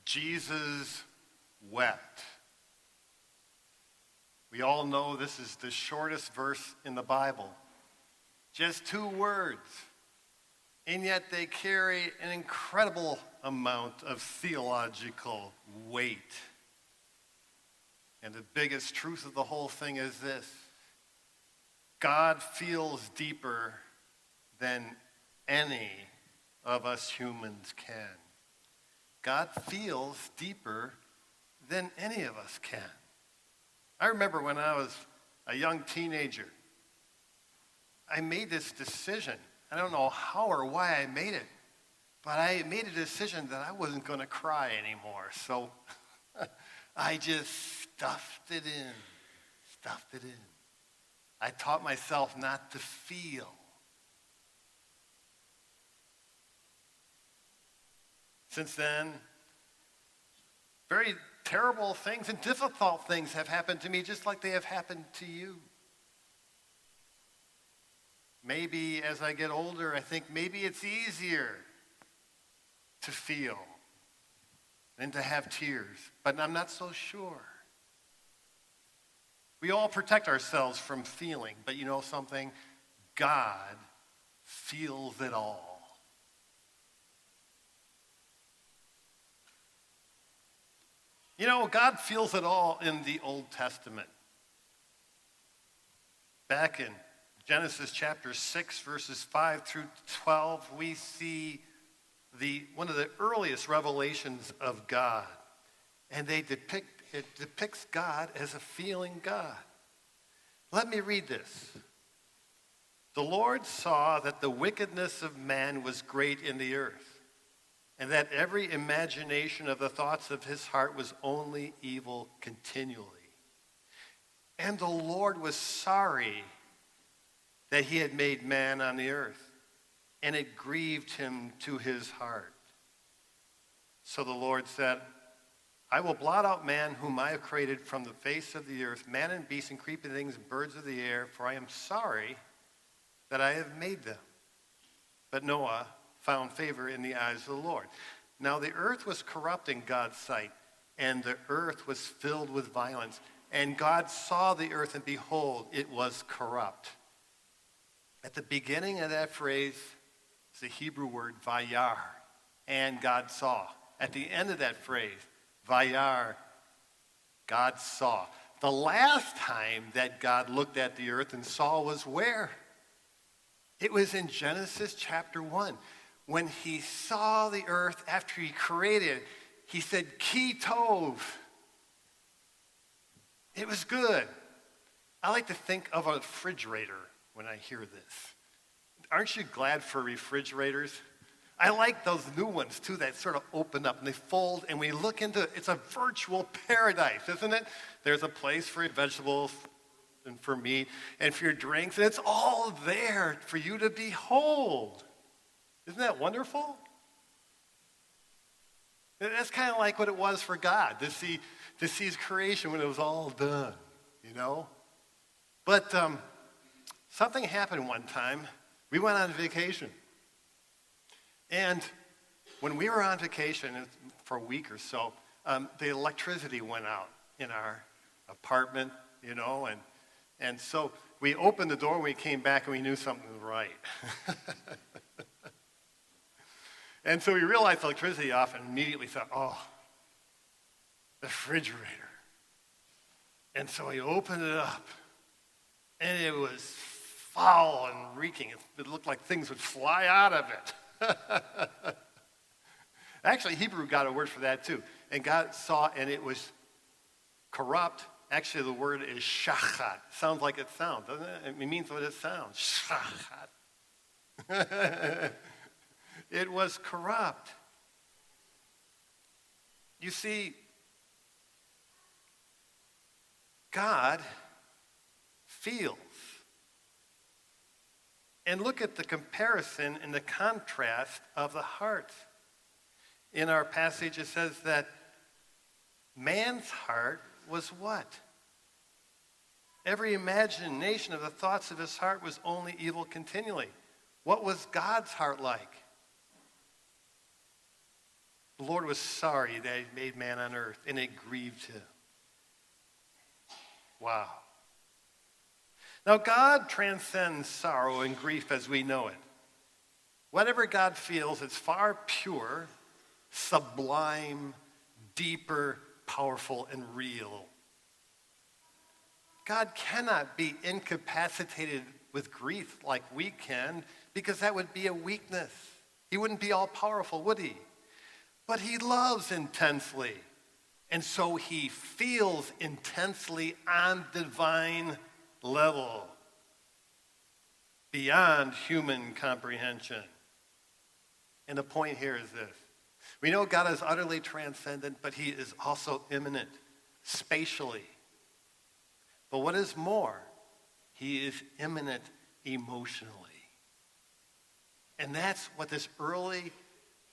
Jesus wept. We all know this is the shortest verse in the Bible. Just 2 words. And yet they carry an incredible amount of theological weight. And the biggest truth of the whole thing is this: God feels deeper than any of us humans can. God feels deeper than any of us can. I remember when I was a young teenager, I made this decision. I don't know how or why I made it, but I made a decision that I wasn't going to cry anymore. So I just stuffed it in. I taught myself not to feel. Since then, very terrible things and difficult things have happened to me, just like they have happened to you. Maybe as I get older, I think maybe it's easier to feel than to have tears, but I'm not so sure. We all protect ourselves from feeling, but you know something? God feels it all. You know, God feels it all in the Old Testament. Back in Genesis chapter 6, verses 5 through 12, we see one of the earliest revelations of God. And it depicts God as a feeling God. Let me read this. The Lord saw that the wickedness of man was great in the earth, and that every imagination of the thoughts of his heart was only evil continually. And the Lord was sorry that he had made man on the earth, and it grieved him to his heart. So the Lord said, I will blot out man whom I have created from the face of the earth, man and beast and creeping things and birds of the air, for I am sorry that I have made them. But Noah found favor in the eyes of the Lord. Now the earth was corrupt in God's sight, and the earth was filled with violence. And God saw the earth, and behold, it was corrupt. At the beginning of that phrase is the Hebrew word vayar, and God saw. At the end of that phrase, vayar, God saw. The last time that God looked at the earth and saw was where? It was in Genesis chapter 1. When he saw the earth after he created it, he said, Ki tov. It was good. I like to think of a refrigerator when I hear this. Aren't you glad for refrigerators? I like those new ones too that sort of open up and they fold and we look into, it's a virtual paradise, isn't it? There's a place for your vegetables and for meat and for your drinks, and it's all there for you to behold. Isn't that wonderful? That's kind of like what it was for God, to see his creation when it was all done, you know? But something happened one time. We went on vacation. And when we were on vacation for a week or so, the electricity went out in our apartment, you know, and so we opened the door when we came back and we knew something was right. And so we realized electricity off and immediately thought, oh, the refrigerator. And so we opened it up, and it was foul and reeking. It looked like things would fly out of it. Actually, Hebrew got a word for that too. And God saw, and it was corrupt. Actually, the word is shachat. Sounds like it sounds, doesn't it? It means what it sounds. Shachat. It was corrupt. You see, God feels. And look at the comparison and the contrast of the heart. In our passage, it says that man's heart was what? Every imagination of the thoughts of his heart was only evil continually. What was God's heart like? The Lord was sorry that he made man on earth, and it grieved him. Wow. Now, God transcends sorrow and grief as we know it. Whatever God feels, it's far pure, sublime, deeper, powerful, and real. God cannot be incapacitated with grief like we can, because that would be a weakness. He wouldn't be all powerful, would he? But he loves intensely, and so he feels intensely on divine level, beyond human comprehension. And the point here is this. We know God is utterly transcendent, but he is also immanent, spatially. But what is more, he is immanent emotionally. And that's what this early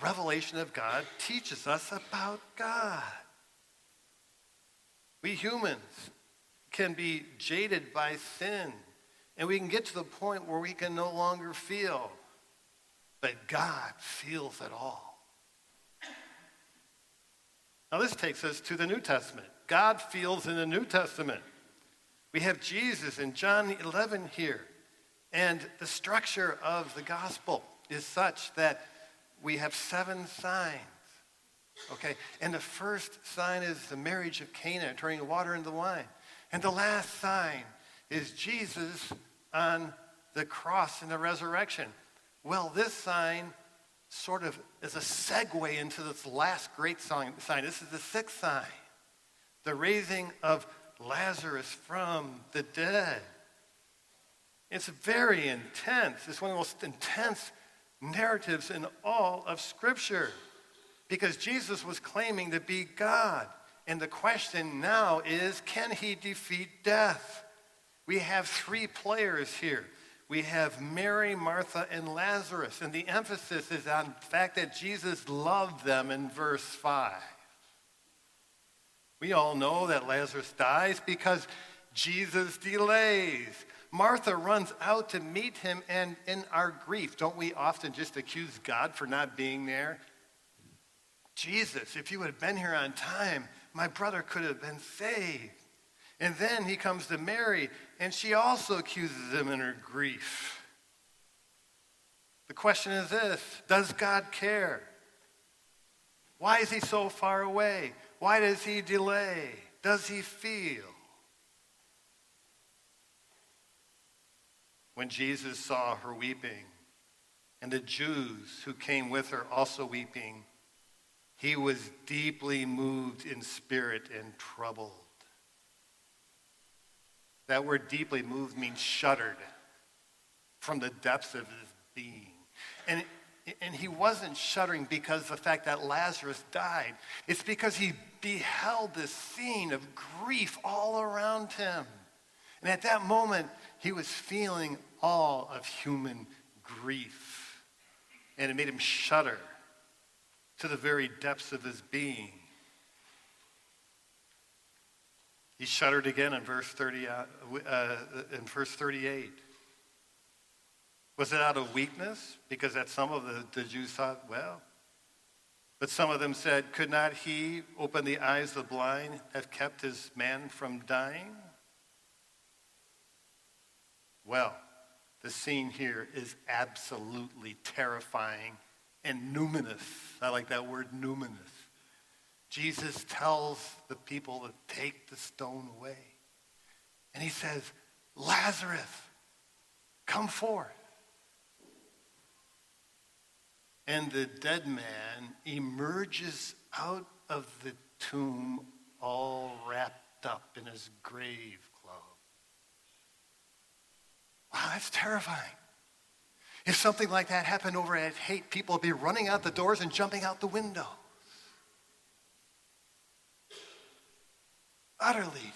revelation of God teaches us about God. We humans can be jaded by sin, and we can get to the point where we can no longer feel. But God feels it all. Now this takes us to the New Testament. God feels in the New Testament. We have Jesus in John 11 here. And the structure of the gospel is such that we have 7 signs. Okay? And the first sign is the marriage of Cana, turning the water into wine. And the last sign is Jesus on the cross and the resurrection. Well, this sign sort of is a segue into this last great sign. This is the 6th sign, the raising of Lazarus from the dead. It's very intense. It's one of the most intense narratives in all of Scripture, because Jesus was claiming to be God. And the question now is, can he defeat death? We have 3 players here. We have Mary, Martha, and Lazarus. And the emphasis is on the fact that Jesus loved them in verse 5. We all know that Lazarus dies because Jesus delays. Martha runs out to meet him, and in our grief, don't we often just accuse God for not being there? Jesus, if you had been here on time, my brother could have been saved. And then he comes to Mary, and she also accuses him in her grief. The question is this: does God care? Why is he so far away? Why does he delay? Does he feel? When Jesus saw her weeping, and the Jews who came with her also weeping, he was deeply moved in spirit and troubled. That word deeply moved means shuddered from the depths of his being. And he wasn't shuddering because of the fact that Lazarus died. It's because he beheld this scene of grief all around him. And at that moment, he was feeling all of human grief. And it made him shudder to the very depths of his being. He shuddered again in verse 38. Was it out of weakness? Because that some of the Jews thought, well, but some of them said, could not he open the eyes of the blind, have kept his man from dying? Well, the scene here is absolutely terrifying and numinous. I like that word, numinous. Jesus tells the people to take the stone away. And he says, Lazarus, come forth. And the dead man emerges out of the tomb all wrapped up in his grave clothes. Wow, that's terrifying. If something like that happened over at Haight, people would be running out the doors and jumping out the window. Utterly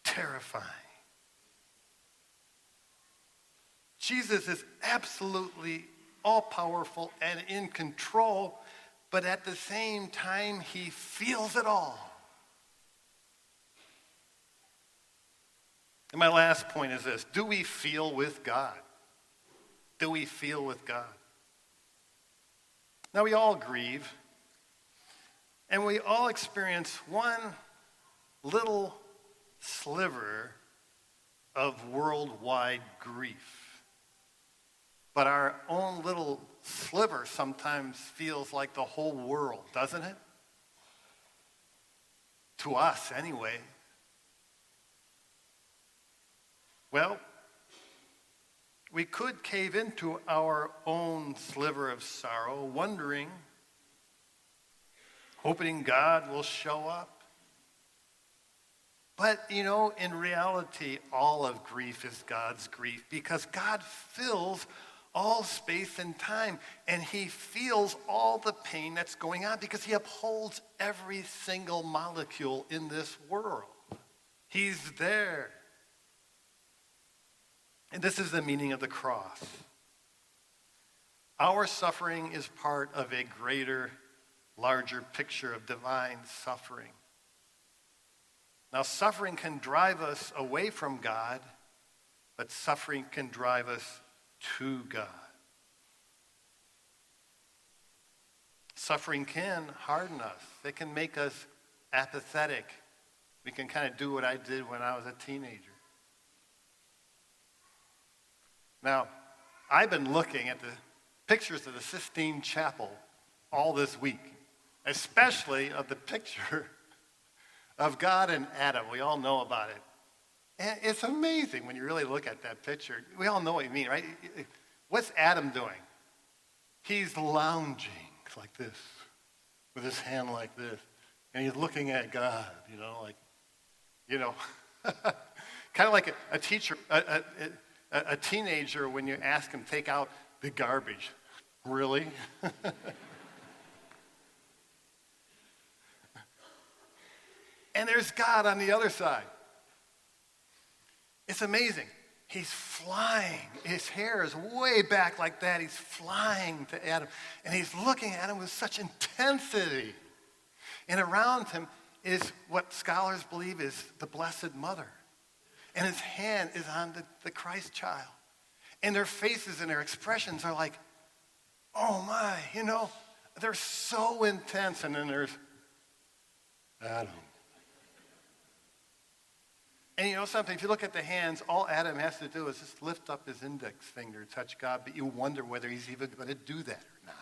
terrifying. Jesus is absolutely all-powerful and in control, but at the same time, he feels it all. And my last point is this: do we feel with God? Do we feel with God? Now, we all grieve. And we all experience one little sliver of worldwide grief. But our own little sliver sometimes feels like the whole world, doesn't it? To us, anyway. Well, we could cave into our own sliver of sorrow, wondering, hoping God will show up. But, in reality, all of grief is God's grief because God fills all space and time, and he feels all the pain that's going on because he upholds every single molecule in this world. He's there. And this is the meaning of the cross. Our suffering is part of a greater, larger picture of divine suffering. Now, suffering can drive us away from God, but suffering can drive us to God. Suffering can harden us. It can make us apathetic. We can kind of do what I did when I was a teenager. Now, I've been looking at the pictures of the Sistine Chapel all this week, especially of the picture of God and Adam. We all know about it. And it's amazing when you really look at that picture. We all know what you mean, right? What's Adam doing? He's lounging like this, with his hand like this. And he's looking at God, kind of like a teacher, a teenager when you ask him, take out the garbage. Really? And there's God on the other side. It's amazing. He's flying. His hair is way back like that. He's flying to Adam. And he's looking at him with such intensity. And around him is what scholars believe is the Blessed Mother. And his hand is on the Christ child. And their faces and their expressions are like, oh my, they're so intense. And then there's Adam. And something, if you look at the hands, all Adam has to do is just lift up his index finger to touch God, but you wonder whether he's even going to do that or not.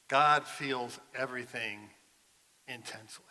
God feels everything intensely.